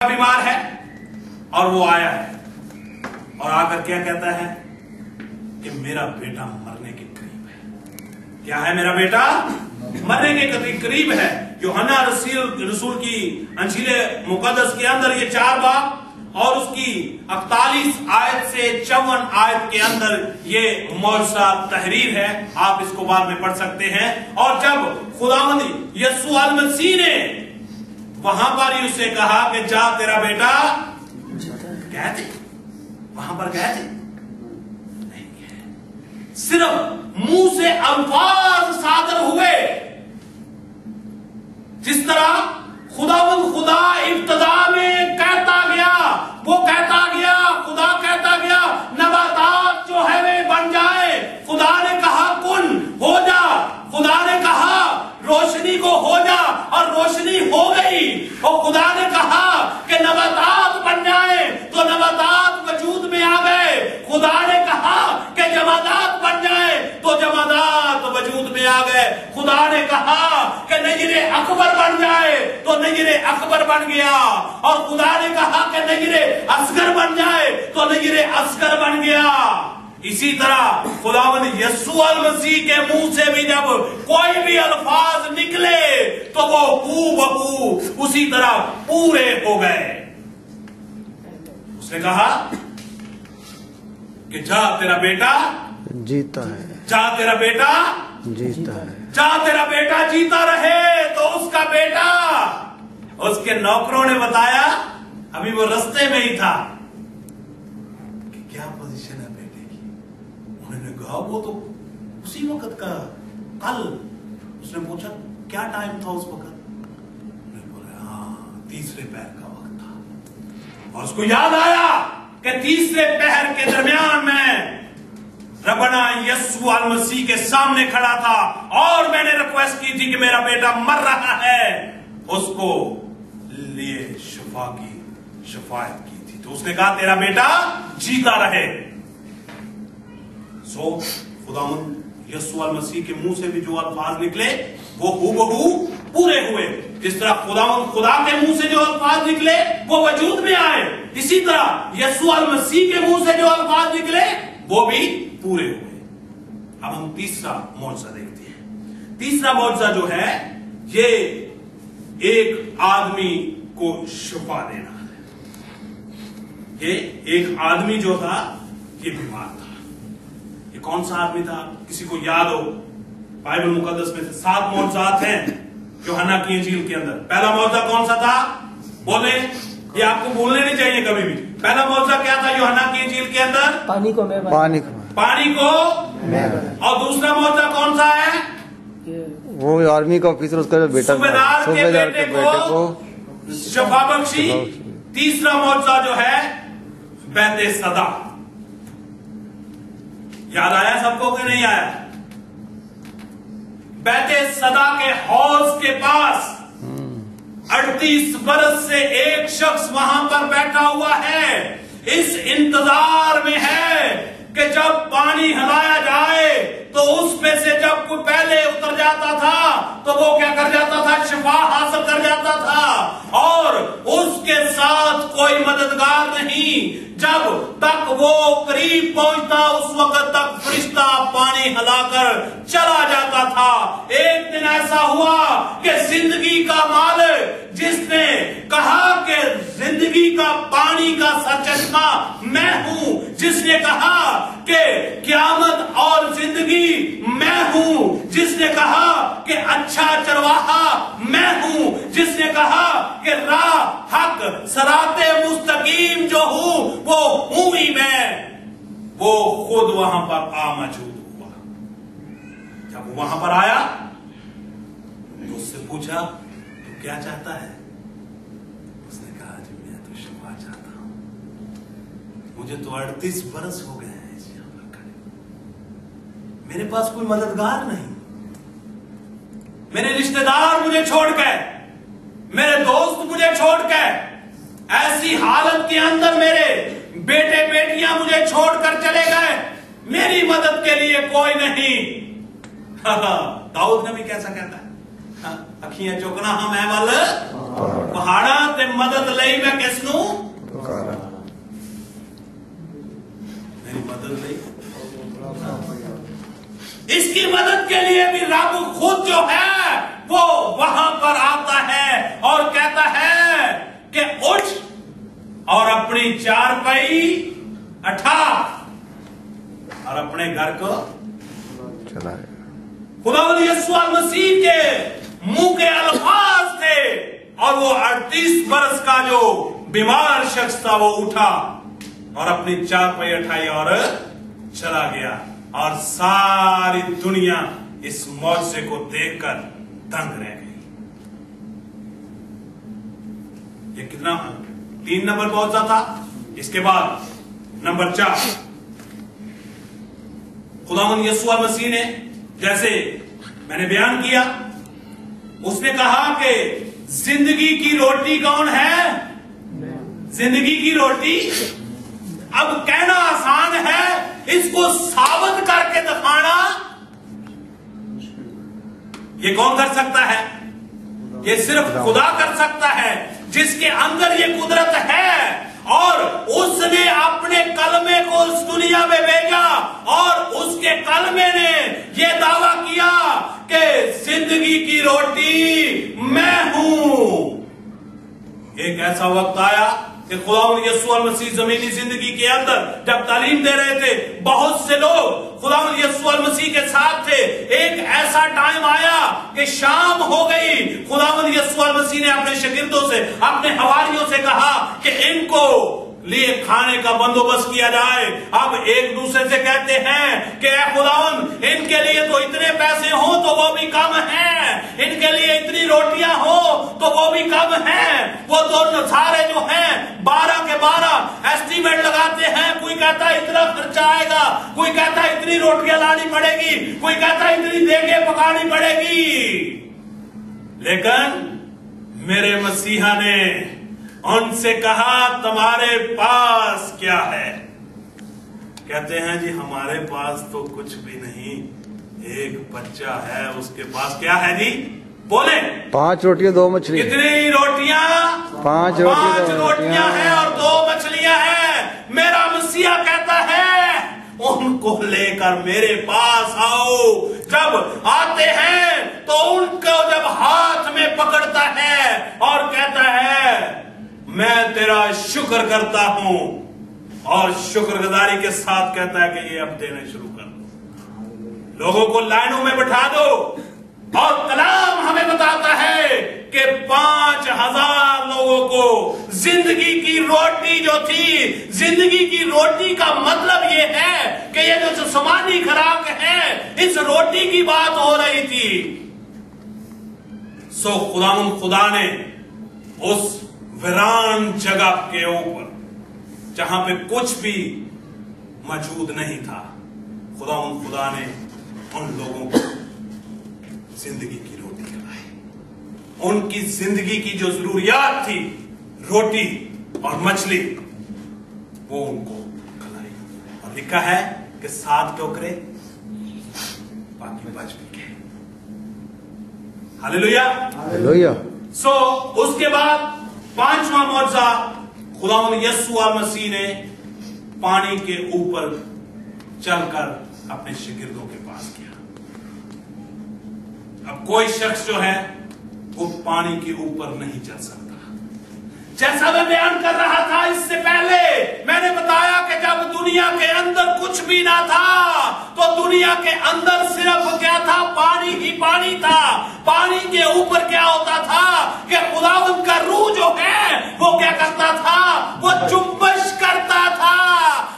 बीमार है और वो आया है और आकर क्या कहता है कि मेरा बेटा मरने के करीब है। क्या है? मेरा बेटा मरने के करीब है। यूहन्ना रसूल की अंजील मुकद्दस के अंदर ये 4 बाब और उसकी 41 आयत से 54 आयत के अंदर ये मौजज़ा तहरीर है। आप इसको बाद में पढ़ सकते हैं। और जब खुदावंद यीशु मसीह ने वहां पर ही उसे कहा कि जा तेरा बेटा, गए थे वहां पर, गए थे नहीं गए, सिर्फ मुंह से अल्फाज सादर हुए। जिस तरह खुदावंद खुदा इब्तिदा में कहता गया, वो कहता गया, खुदा कहता गया नबातात जो है वे बन जाए। खुदा ने कहा कुन हो जा, खुदा ने कहा रोशनी को हो जा और रोशनी हो गई। और खुदा ने कहा कि नबातात बन जाए तो नबातात वजूद में आ गए। खुदा ने कहा कि जमादात बन जाए तो जमादात वजूद में आ गए। खुदा ने कहा कि नजरे अकबर बन जाए तो नजरे अकबर बन गया। और खुदा ने कहा कि नजरे असगर बन जाए तो नजरे असगर बन गया। इसी तरह खुदावंद यीशु मसीह के मुंह से भी जब कोई भी अल्फाज निकले तो वो हूबहू उसी तरह पूरे हो गए। उसने कहा कि जा तेरा बेटा जीता है, जा तेरा बेटा जीता है, जा तेरा बेटा जीता रहे। तो उसका बेटा, उसके नौकरों ने बताया, अभी वो रास्ते में ही था, कि क्या पोजीशन है बेटे की। उन्होंने कहा वो तो उसी वक्त का, कल। उसने पूछा क्या टाइम था उस वक्त? उन्होंने बोला हाँ, तीसरे पहर का वक्त था। और उसको याद आया कि तीसरे पहर के दरमियान में रबना यीशु मसीह के सामने खड़ा था और मैंने रिक्वेस्ट की थी कि मेरा बेटा मर रहा है, उसको लिए शिफा की शफायत की थी। तो उसने कहा तेरा बेटा जीता रहे। सो खुदावंद यीशु मसीह के मुंह से भी जो अल्फाज निकले वो हूबहू पूरे हुए। जिस तरह खुदावंद खुदा के मुंह से जो अल्फाज निकले वो वजूद में आए, इसी तरह यीशु मसीह के मुंह से जो अल्फाज निकले वो भी पूरे हुए। अब हम तीसरा मौजज़ा देखते हैं। तीसरा मौजज़ा जो है ये एक आदमी को शिफा देना है। ये एक आदमी जो था ये बीमार था। ये कौन सा आदमी था? किसी को याद हो? बाइबल मुकद्दस में 7 मौजज़ात हैं यूहन्ना की इंजील के अंदर। पहला मौजज़ा कौन सा था? बोले, ये आपको भूलने नहीं चाहिए कभी भी। पहला मौजज़ा क्या था यूहन्ना की इंजील के अंदर? पानी को और दूसरा मौजज़ा कौन सा है? वो आर्मी का ऑफिसर, उसका बेटा, सूबेदार के बेटे को शफा बख्शी। तीसरा मौजज़ा जो है बैते सदा। याद आया सबको कि नहीं आया? बैते सदा के हौज के पास 38 बरस से एक शख्स वहां पर बैठा हुआ है। इस इंतजार में है कि जब पानी हिलाया जाए तो उस पे से जब कोई पहले उतर जाता था तो वो क्या कर जाता था? शिफा हासिल कर जाता था। और उसके साथ कोई मददगार नहीं। जब तक वो करीब पहुंचता उस वक्त तक फरिश्ता पानी हिलाकर चला जाता था। एक दिन ऐसा हुआ कि जिंदगी का मालिक जिसने कहा कि जिंदगी का पानी का सचश्मा मैं हूं, जिसने कहा कि क़यामत और जिंदगी मैं हूं, जिसने कहा कि अच्छा चरवाहा मैं हूं, जिसने कहा कि राह हक सराते मुस्तकीम जो हूं वो हूं ही मैं, वो खुद वहां पर आ मौजूद हुआ। जब वो वहां पर आया तो उससे पूछा तू क्या चाहता है? उसने कहा जी मैं तो शिफा चाहता हूं, मुझे तो 38 बरस हो गए हैं यहां पर खड़े, मेरे पास कोई मददगार नहीं, मेरे रिश्तेदार मुझे छोड़ के, मेरे दोस्त मुझे छोड़ के, ऐसी हालत के अंदर मेरे बेटे बेटियां मुझे छोड़कर चले गए, मेरी मदद के लिए कोई नहीं। दाऊद नबी कैसा कहता है? अखियां चुकना हाँ मैं वाल पहाड़ा ते मदद लई मैं किसनू मेरी मदद लई। इसकी मदद के लिए भी रब खुद जो है वो वहां पर आता है और कहता है कि उठ और अपनी चारपाई उठा और अपने घर को चला। खुदावंद यीशु मसीह के मुंह के अल्फाज थे और वो 38 बरस का जो बीमार शख्स था वो उठा और अपनी चारपाई उठाई और चला गया और सारी दुनिया इस मौजज़े को देखकर दंग रह गई। ये कितना 3 नंबर मौजज़ा था। इसके बाद नंबर 4 खुदावंद यीशु मसीह ने जैसे मैंने बयान किया उसने कहा कि जिंदगी की रोटी कौन है? जिंदगी की रोटी। अब कहना आसान है, इसको साबित करके दिखाना ये कौन कर सकता है? ये सिर्फ खुदा कर सकता है जिसके अंदर ये कुदरत है और उसने अपने कलमे को उस दुनिया में भेजा और उसके कलमे ने ये दावा किया कि जिंदगी की रोटी मैं हूं। एक ऐसा वक्त आया कि खुदावंद यीशु मसीह जमीनी जिंदगी के अंदर जब तालीम दे रहे थे, बहुत से लोग खुदावंद यीशु मसीह के साथ थे। एक ऐसा टाइम आया कि शाम हो गई, खुदावंद यीशु मसीह ने अपने शागिर्दों से, अपने हवारियों से कहा कि इनको लिए खाने का बंदोबस्त किया जाए। अब एक दूसरे से कहते हैं कि ऐ खुदावंद, इनके लिए तो इतने पैसे हो तो वो भी कम है, इनके लिए इतनी रोटियां हो तो वो भी कम है। वो दोनों सारे जो हैं 12 के 12 एस्टीमेट लगाते हैं। कोई कहता है इतना खर्चा आएगा, कोई कहता है इतनी रोटियां लानी पड़ेगी, कोई कहता है इतनी देखें पकानी पड़ेगी। लेकिन मेरे मसीहा ने उनसे कहा तुम्हारे पास क्या है? कहते हैं जी हमारे पास तो कुछ भी नहीं, एक बच्चा है, उसके पास क्या है जी? बोले 5 रोटियां 2 मछली। कितनी रोटियां? 5 रोटियां हैं और 2 मछलियां हैं। मेरा मसीहा कहता है उनको लेकर मेरे पास आओ। जब आते हैं तो उनको जब हाथ में पकड़ता है और कहता है मैं तेरा शुक्र करता हूं, और शुक्रगुजारी के साथ कहता है कि ये अब देने शुरू कर दो, लोगों को लाइनों में बैठा दो। और कलाम हमें बताता है कि 5000 लोगों को जिंदगी की रोटी जो थी, जिंदगी की रोटी का मतलब ये है कि ये जो जिस्मानी खुराक है, इस रोटी की बात हो रही थी। सो खुदा ने उस वीरान जगह के ऊपर जहां पे कुछ भी मौजूद नहीं था, खुदा ने उन लोगों को जिंदगी की रोटी खिलाई। उनकी जिंदगी की जो जरूरियात थी, रोटी और मछली, वो उनको खिलाई। और लिखा है कि 7 टोकरे बाकी बच भी गए। Hallelujah hallelujah. सो उसके बाद 5वां मौजज़ा खुदावंद यीशु मसीह ने पानी के ऊपर चलकर अपने शागिर्दों के पास किया। अब कोई शख्स जो है वो पानी के ऊपर नहीं चल सकता। जैसा मैं बयान कर रहा था इससे पहले, मैंने बताया कि जब दुनिया के अंदर कुछ भी ना था तो दुनिया के अंदर सिर्फ क्या था? पानी ही पानी था। पानी के ऊपर क्या होता था कि खुदावंद का रूह जो है वो क्या करता था? वो जुम्बश करता था।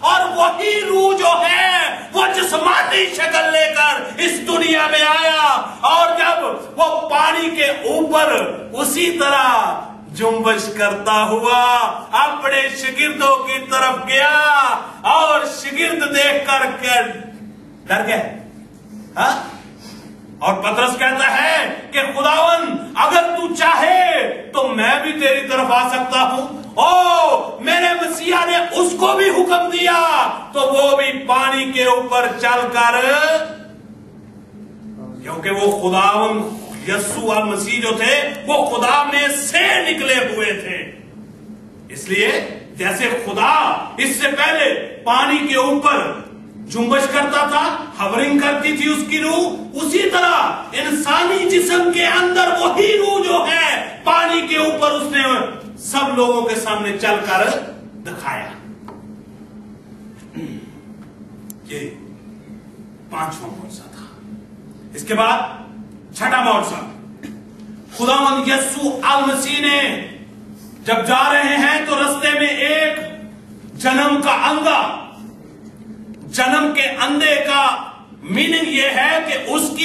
और वही रूह जो है वो जिस्मानी शक्ल लेकर इस दुनिया में आया, और जब वो पानी के ऊपर उसी तरह जुम्बश करता हुआ अपने शागिर्दों की तरफ गया, और शागिर्द देखकर डर गए। हाँ? और पतरस कहता है कि खुदावन, अगर तू चाहे तो मैं भी तेरी तरफ आ सकता हूं। ओ मेरे मसीहा ने उसको भी हुक्म दिया तो वो भी पानी के ऊपर चलकर, क्योंकि वो खुदावन यस्सु मसीह जो थे वो खुदा में से निकले हुए थे। इसलिए जैसे खुदा इससे पहले पानी के ऊपर जुम्बश करता था, हवरिंग करती थी उसकी रूह, उसी तरह इंसानी जिस्म के अंदर वही रूह जो है पानी के ऊपर उसने सब लोगों के सामने चलकर दिखाया। ये 5वां मौजज़ा था। इसके बाद 6वां मौजज़ा, खुदावंद यस्सु मसीह ने जब जा रहे हैं तो रास्ते में एक जन्म का अंगा, जन्म के अंधे का मीनिंग यह है कि उसकी